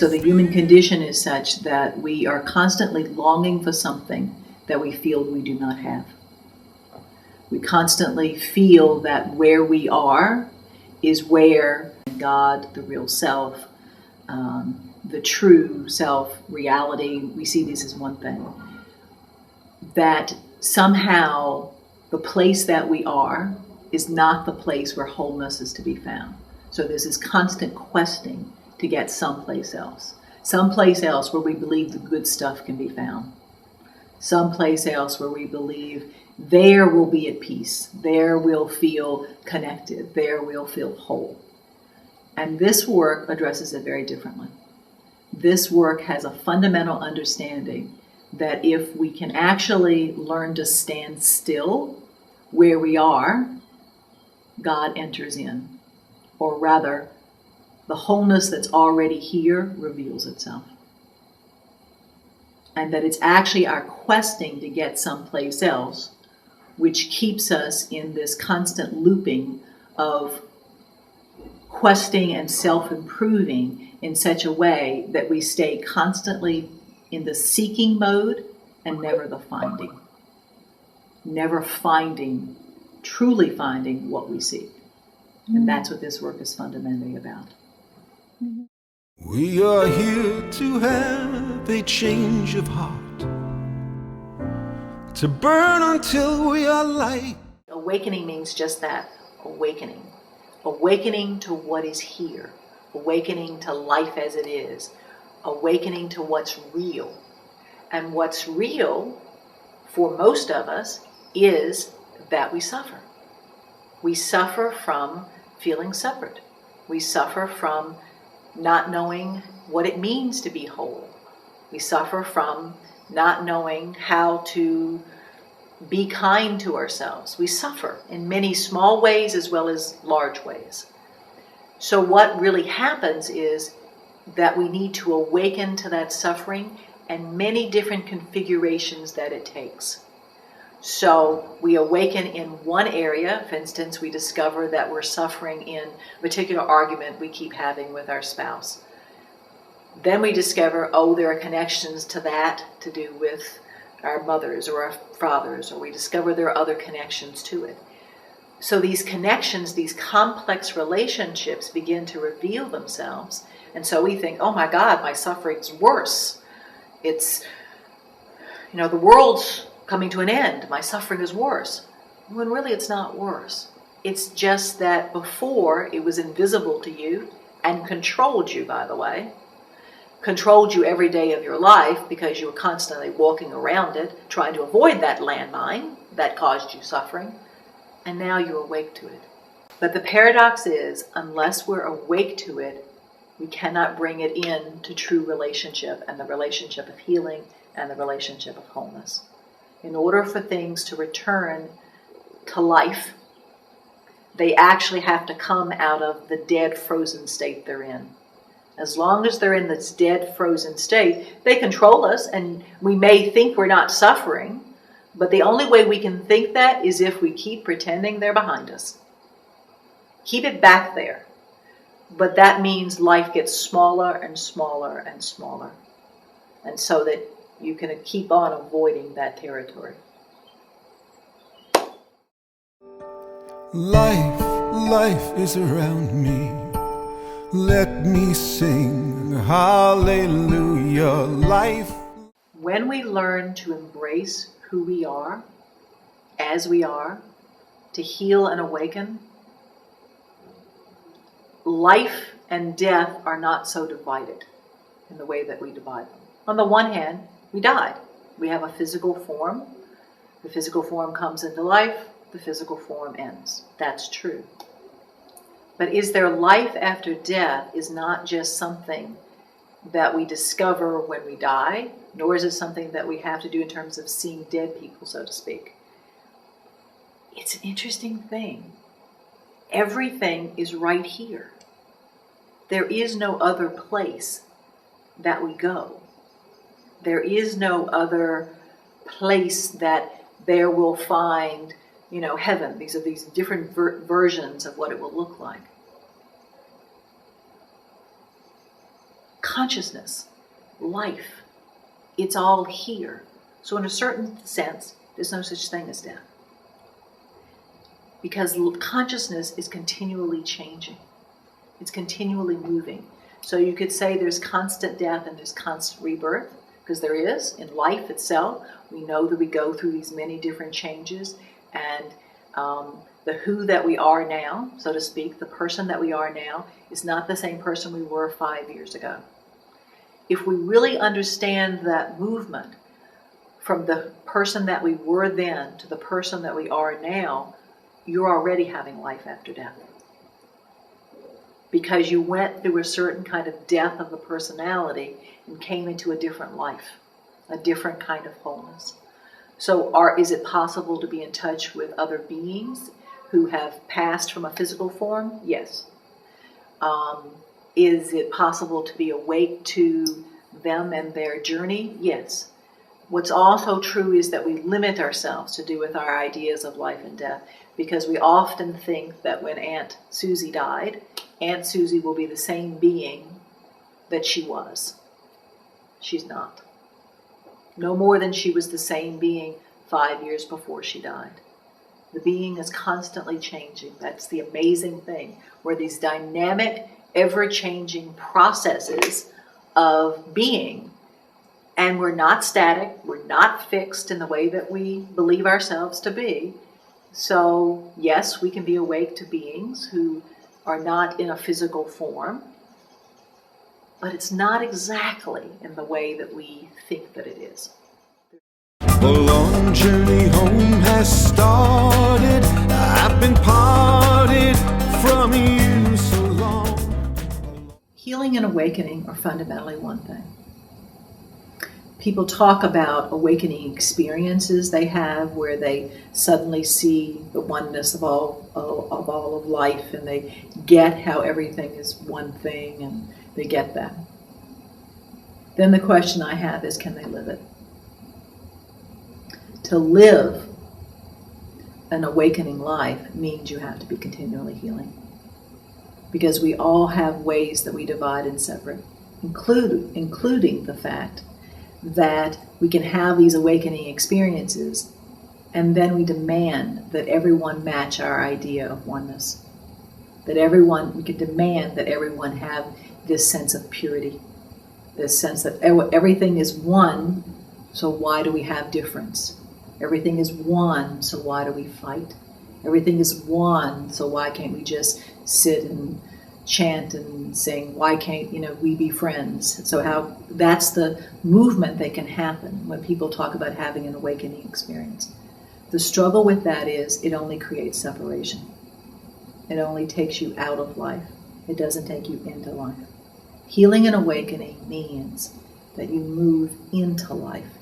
So the human condition is such that we are constantly longing for something that we feel we do not have. We constantly feel that where we are is where God, the real self, the true self, reality, we see these as one thing. That somehow the place that we are is not the place where wholeness is to be found. So there's this constant questing to get someplace else where we believe the good stuff can be found. Someplace else where we believe there we'll be at peace, there we'll feel connected, there we'll feel whole. And this work addresses it very differently. This work has a fundamental understanding that if we can actually learn to stand still where we are, God enters in. Or rather, the wholeness that's already here reveals itself. And that it's actually our questing to get someplace else which keeps us in this constant looping of questing and self-improving in such a way that we stay constantly in the seeking mode and never the finding. Never finding, truly finding what we seek. And that's what this work is fundamentally about. We are here to have a change of heart, to burn until we are light. Awakening means just that, awakening. Awakening to what is here. Awakening to life as it is. Awakening to what's real. And what's real, for most of us, is that we suffer. We suffer from feeling separate. We suffer from not knowing what it means to be whole. We suffer from not knowing how to be kind to ourselves. We suffer in many small ways as well as large ways. So what really happens is that we need to awaken to that suffering and many different configurations that it takes. So we awaken in one area. For instance, we discover that we're suffering in a particular argument we keep having with our spouse. Then we discover, there are connections to that to do with our mothers or our fathers, or we discover there are other connections to it. So these connections, these complex relationships begin to reveal themselves. And so we think, oh my God, my suffering's worse. It's, the world's coming to an end. My suffering is worse. When really it's not worse. It's just that before it was invisible to you and controlled you, by the way. Controlled you every day of your life because you were constantly walking around it, trying to avoid that landmine that caused you suffering. And now you're awake to it. But the paradox is, unless we're awake to it, we cannot bring it in to true relationship and the relationship of healing and the relationship of wholeness. In order for things to return to life, they actually have to come out of the dead, frozen state they're in. As long as they're in this dead, frozen state, they control us, and we may think we're not suffering, but the only way we can think that is if we keep pretending they're behind us. Keep it back there. But that means life gets smaller and smaller and smaller. And so that you can keep on avoiding that territory. Life is around me. Let me sing hallelujah. Life. When we learn to embrace who we are, as we are, to heal and awaken, life and death are not so divided in the way that we divide them. On the one hand, we died. We have a physical form. The physical form comes into life. The physical form ends. That's true. But is there life after death is not just something that we discover when we die, nor is it something that we have to do in terms of seeing dead people, so to speak. It's an interesting thing. Everything is right here. There is no other place that we go. There is no other place that there will find, heaven. These are these different versions of what it will look like. consciousness, life. It's all here. So in a certain sense, there's no such thing as death. Because consciousness is continually changing. It's continually moving. So you could say there's constant death and there's constant rebirth, because there is in life itself. We know that we go through these many different changes, and the who that we are now, so to speak, the person that we are now, is not the same person we were 5 years ago. If we really understand that movement from the person that we were then to the person that we are now, you're already having life after death. Because you went through a certain kind of death of the personality and came into a different life, a different kind of wholeness. So is it possible to be in touch with other beings who have passed from a physical form? Yes. Is it possible to be awake to them and their journey? Yes. What's also true is that we limit ourselves to do with our ideas of life and death, because we often think that when Aunt Susie died, Aunt Susie will be the same being that she was. She's not. No more than she was the same being 5 years before she died. The being is constantly changing. That's the amazing thing, where these dynamic, ever-changing processes of being, and we're not static, we're not fixed in the way that we believe ourselves to be. So yes, we can be awake to beings who are not in a physical form, but it's not exactly in the way that we think that it is. The long journey home has started. I've been parted from you so long. Healing and awakening are fundamentally one thing. People talk about awakening experiences they have where they suddenly see the oneness of all of life, and they get how everything is one thing, and they get that. Then the question I have is, can they live it? To live an awakening life means you have to be continually healing. Because we all have ways that we divide and separate, including the fact that we can have these awakening experiences, and then we demand that everyone match our idea of oneness. We can demand that everyone have this sense of purity, this sense that everything is one, so why do we have difference? Everything is one, so why do we fight? Everything is one, so why can't we just sit and chant and sing? Why can't we be friends? So that's the movement that can happen when people talk about having an awakening experience. The struggle with that is it only creates separation. It only takes you out of life. It doesn't take you into life. Healing and awakening means that you move into life.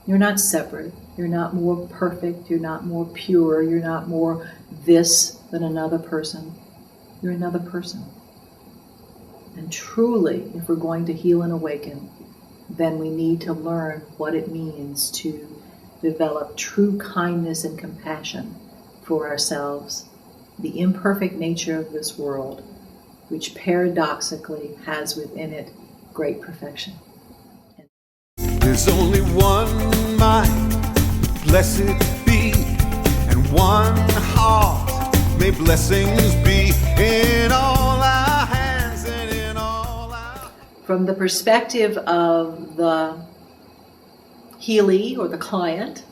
You're not separate. You're not more perfect. You're not more pure. You're not more this than another person. You're another person. And truly, if we're going to heal and awaken, then we need to learn what it means to develop true kindness and compassion for ourselves, the imperfect nature of this world, which paradoxically has within it great perfection. There's only one mind, blessed be, and one heart. May blessings be in all our hands and in all our... From the perspective of the healee or the client,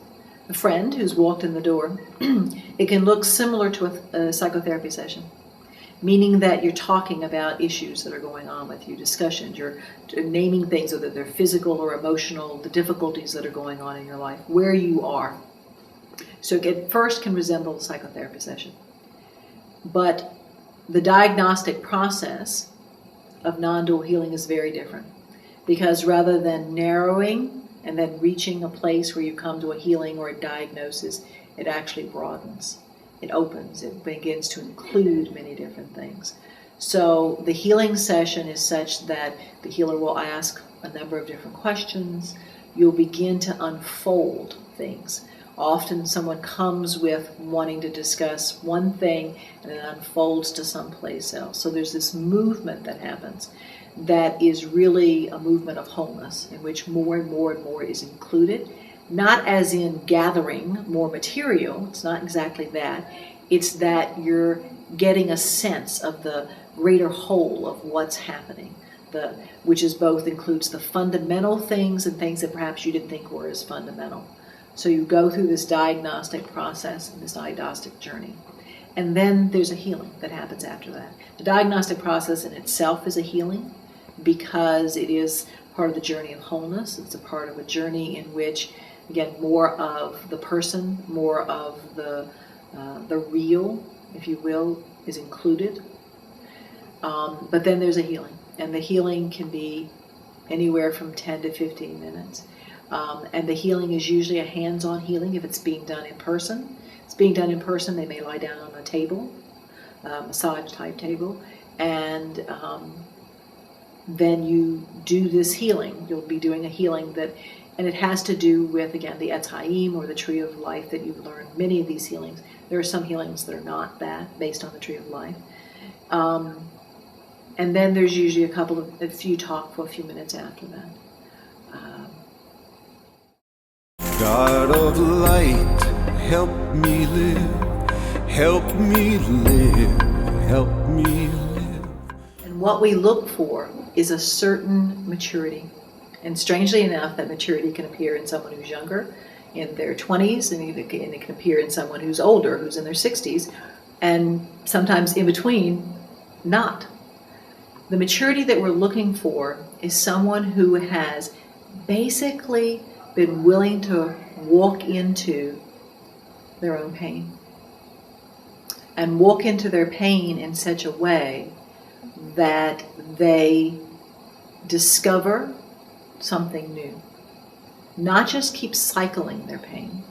the friend who's walked in the door, it can look similar to a psychotherapy session, meaning that you're talking about issues that are going on with you, discussions, you're naming things, whether they're physical or emotional, the difficulties that are going on in your life, where you are. So it at first can resemble a psychotherapy session. But the diagnostic process of non-dual healing is very different, because rather than narrowing and then reaching a place where you come to a healing or a diagnosis, it actually broadens. It opens. It begins to include many different things. So the healing session is such that the healer will ask a number of different questions. You'll begin to unfold things. Often someone comes with wanting to discuss one thing and it unfolds to someplace else. So there's this movement that happens. that is really a movement of wholeness, in which more and more and more is included, not as in gathering more material, it's not exactly that, it's that you're getting a sense of the greater whole of what's happening, which is both includes the fundamental things and things that perhaps you didn't think were as fundamental. So you go through this diagnostic process, this diagnostic journey. And then there's a healing that happens after that. The diagnostic process in itself is a healing because it is part of the journey of wholeness. It's a part of a journey in which, again, more of the person, more of the real, if you will, is included. But then there's a healing. And the healing can be anywhere from 10 to 15 minutes. And the healing is usually a hands-on healing if it's being done in person. If it's being done in person, they may lie down on a table, massage-type table, and then you do this healing. You'll be doing a healing and it has to do with, again, the Etz Haim, or the Tree of Life that you've learned. Many of these healings, there are some healings that are not that, based on the Tree of Life. And then there's usually a few talk for a few minutes after that. God of light, help me live, help me live, help me live. And what we look for is a certain maturity. And strangely enough, that maturity can appear in someone who's younger, in their 20s, and it can appear in someone who's older, who's in their 60s, and sometimes in between, not. The maturity that we're looking for is someone who has basically been willing to walk into their own pain, and walk into their pain in such a way that they discover something new. Not just keep cycling their pain,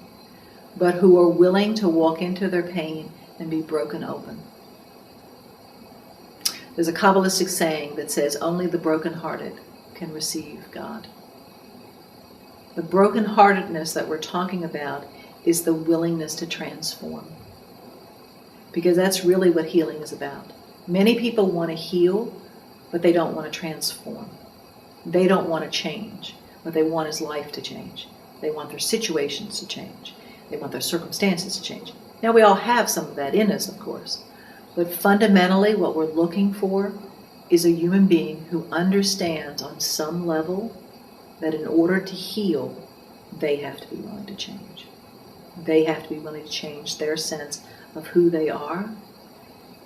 but who are willing to walk into their pain and be broken open. There's a Kabbalistic saying that says only the brokenhearted can receive God. The brokenheartedness that we're talking about is the willingness to transform. Because that's really what healing is about. Many people want to heal, but they don't want to transform. They don't want to change. What they want is life to change. They want their situations to change. They want their circumstances to change. Now, we all have some of that in us, of course. But fundamentally, what we're looking for is a human being who understands on some level that in order to heal, they have to be willing to change. They have to be willing to change their sense of who they are,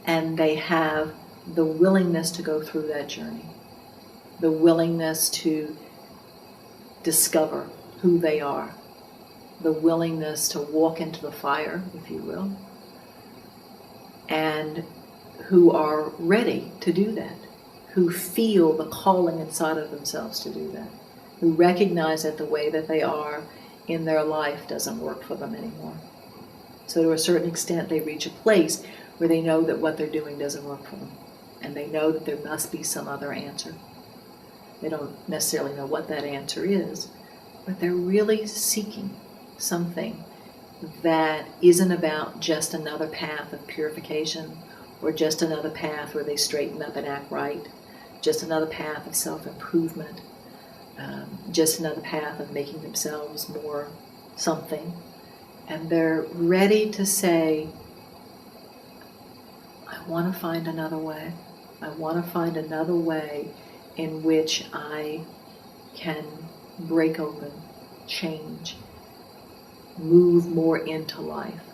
and they have the willingness to go through that journey, the willingness to discover who they are, the willingness to walk into the fire, if you will, and who are ready to do that, who feel the calling inside of themselves to do that, who recognize that the way that they are in their life doesn't work for them anymore. So to a certain extent, they reach a place where they know that what they're doing doesn't work for them, and they know that there must be some other answer. They don't necessarily know what that answer is, but they're really seeking something that isn't about just another path of purification, or just another path where they straighten up and act right, just another path of self-improvement, just another path of making themselves more something. And they're ready to say, I want to find another way. I want to find another way in which I can break open, change, move more into life.